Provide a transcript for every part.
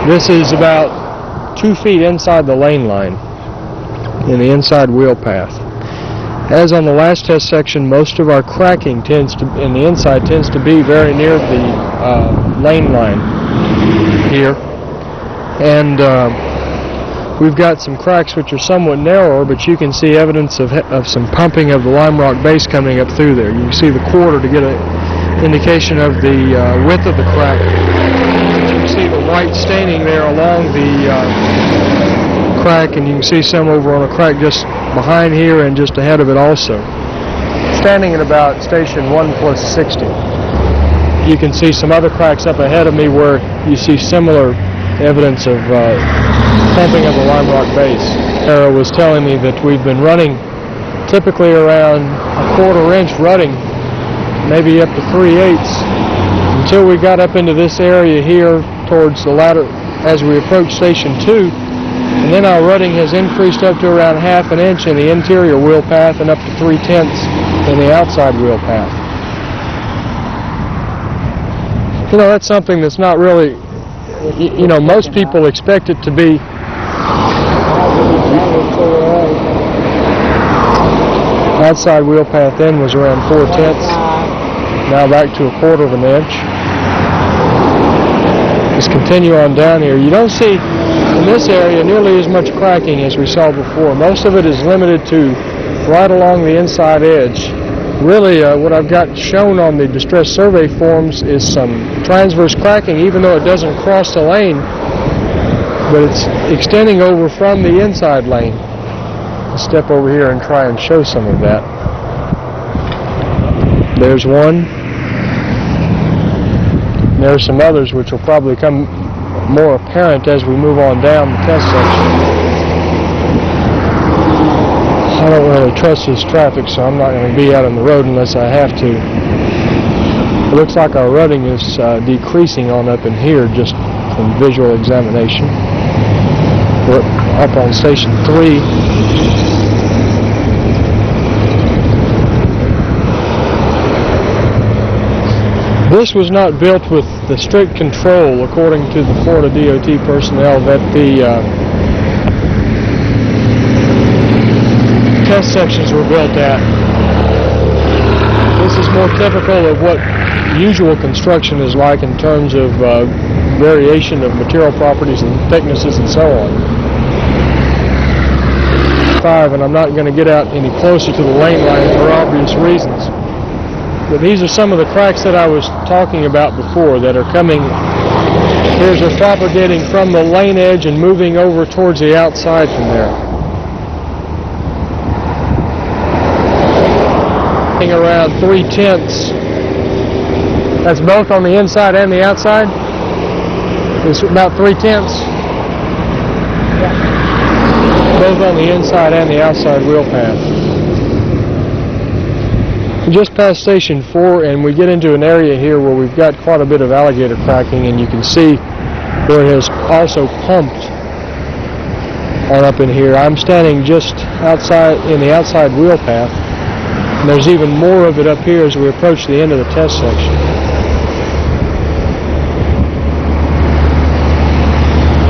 This is about 2 feet inside the lane line in the inside wheel path. As on the last test section, most of our cracking in the inside tends to be very near the lane line here. And we've got some cracks which are somewhat narrower, but you can see evidence of some pumping of the lime rock base coming up through there. You can see the quarter to get an indication of the width of the crack. You can see the white staining there along the crack, and you can see some over on a crack just behind here and just ahead of it also. Standing at about station 1+60. You can see some other cracks up ahead of me where you see similar evidence of pumping of the lime rock base. Sarah was telling me that we've been running typically around a 1/4 inch rutting, maybe up to 3/8, until we got up into this area here towards the latter as we approach station 2, and then our rutting has increased up to around 1/2 inch in the interior wheel path and up to 3/10 in the outside wheel path. You know, that's something that's not really, you know, most people expect it to be. Outside wheel path then was around 4/10, now back to a 1/4 of an inch. Just continue on down here. You don't see in this area nearly as much cracking as we saw before. Most of it is limited to right along the inside edge. Really, what I've got shown on the distress survey forms is some transverse cracking, even though it doesn't cross the lane, but it's extending over from the inside lane. I'll step over here and try and show some of that. There's one. There's some others which will probably come more apparent as we move on down the test section. I don't really trust this traffic, so I'm not going to be out on the road unless I have to. It looks like our rutting is decreasing on up in here just from visual examination. We're up on station 3. This was not built with the strict control, according to the Florida DOT personnel, that the test sections were built at. This is more typical of what usual construction is like in terms of variation of material properties and thicknesses and so on. 5, and I'm not going to get out any closer to the lane line for obvious reasons. But these are some of the cracks that I was talking about before that are coming. Here's they're propagating from the lane edge and moving over towards the outside from there. Around 3/10. That's both on the inside and the outside. It's about 3/10. Both on the inside and the outside wheel path. We just passed station 4 and we get into an area here where we've got quite a bit of alligator cracking, and you can see where it has also pumped on up in here. I'm standing just outside in the outside wheel path, and there's even more of it up here as we approach the end of the test section.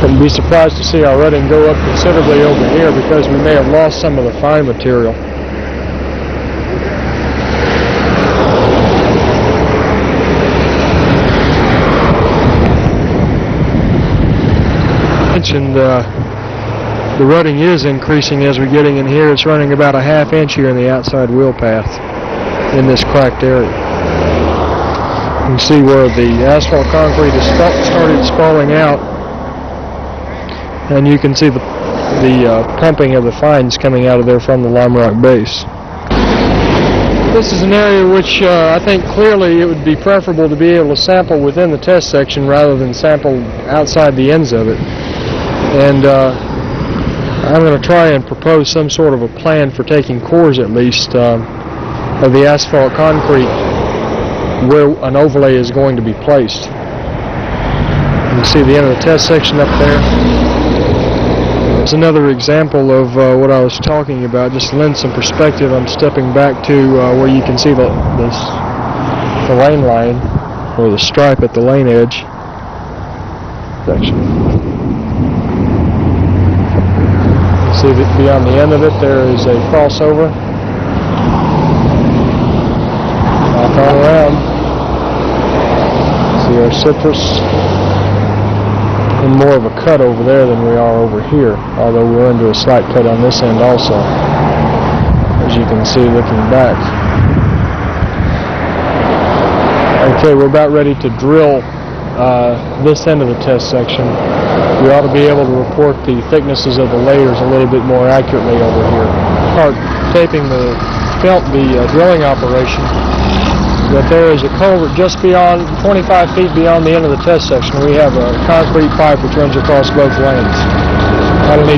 Wouldn't be surprised to see our rutting go up considerably over here because we may have lost some of the fine material. Mentioned the rutting is increasing as we're getting in here. It's running about a 1/2 inch here in the outside wheel path in this cracked area. You can see where the asphalt concrete has started spalling out, and you can see the pumping of the fines coming out of there from the lime rock base. This is an area which I think clearly it would be preferable to be able to sample within the test section rather than sample outside the ends of it. And I'm going to try and propose some sort of a plan for taking cores at least of the asphalt concrete where an overlay is going to be placed. You can see the end of the test section up there. There's another example of what I was talking about. Just to lend some perspective, I'm stepping back to where you can see the lane line, or the stripe at the lane edge. section. You see that beyond the end of it there is a crossover. Back on around. See our citrus. And more of a cut over there than we are over here, although we're into a slight cut on this end also, as you can see looking back. Okay, we're about ready to drill this end of the test section. We ought to be able to report the thicknesses of the layers a little bit more accurately over here. Start taping the drilling operation. But there is a culvert just beyond, 25 feet beyond the end of the test section. We have a concrete pipe which runs across both lanes. That'll need